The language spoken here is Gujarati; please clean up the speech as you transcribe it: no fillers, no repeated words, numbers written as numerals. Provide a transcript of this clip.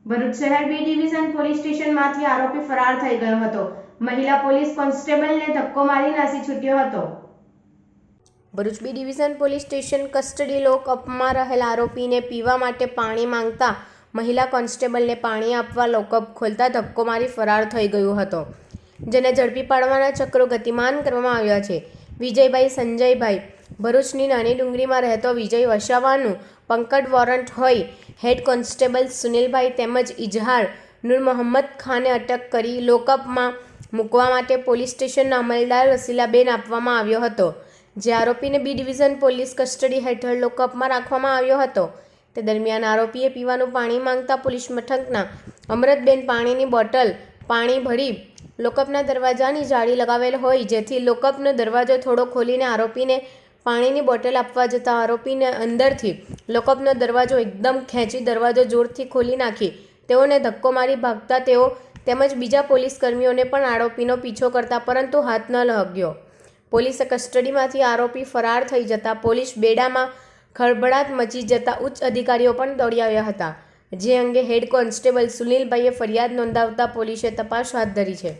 ભરૂચ શહેર બી ડિવિઝન પોલીસ સ્ટેશનમાંથી આરોપી ફરાર થઈ ગયો હતો। મહિલા પોલીસ કોન્સ્ટેબલને ધક્કો મારી નાસી છૂટ્યો હતો। Bharuch B division police station custody લોકઅપમાં રહેલા આરોપીને પીવા માટે પાણી માંગતા મહિલા કોન્સ્ટેબલને પાણી આપવા લોકઅપ ખોલતા ધક્કો મારી ફરાર થઈ ગયો હતો, જેને ઝડપી પાડવાના ચક્રો ગતિમાન કરવામાં આવ્યા છે। વિજયભાઈ સંજયભાઈ ભરૂચની નાની ડુંગરીમાં રહેતો વિજય વસાવાનું પંકડ વોરંટ હોય હેડ કોન્સ્ટેબલ સુનિલભાઈ તેમજ ઇજહાર નૂર મોહમ્મદ ખાને અટક કરી લોકઅપમાં મૂકવા માટે પોલીસ સ્ટેશનના અમલદાર વસીલાબેન આપવામાં આવ્યો હતો, જે આરોપીને બી ડિવિઝન પોલીસ કસ્ટડી હેઠળ લોકઅપમાં રાખવામાં આવ્યો હતો। તે દરમિયાન આરોપીએ પીવાનું પાણી માંગતા પોલીસ મથકના અમરતબેન પાણીની બોટલ પાણી ભરી લોકઅપના દરવાજાની જાળી લગાવેલ હોય, જેથી લોકઅપનો દરવાજો થોડો ખોલીને આરોપીને પાણીની બોટલ આપવા જતાં આરોપીને અંદરથી લોકઅપનો દરવાજો એકદમ ખેંચી દરવાજો જોરથી ખોલી નાખી તેઓને ધક્કો મારી ભાગતા તેઓ તેમજ બીજા પોલીસ કર્મીઓને પણ આરોપીનો પીછો કરતા પરંતુ હાથ ન લાગ્યો। પોલીસે કસ્ટડીમાંથી આરોપી ફરાર થઈ જતા પોલીસ બેડામાં ખળભળાટ મચી જતા ઉચ્ચ અધિકારીઓ પણ દોડી આવ્યા હતા, જે અંગે હેડ કોન્સ્ટેબલ સુનિલભાઈએ ફરિયાદ નોંધાવતા પોલીસે તપાસ હાથ ધરી છે।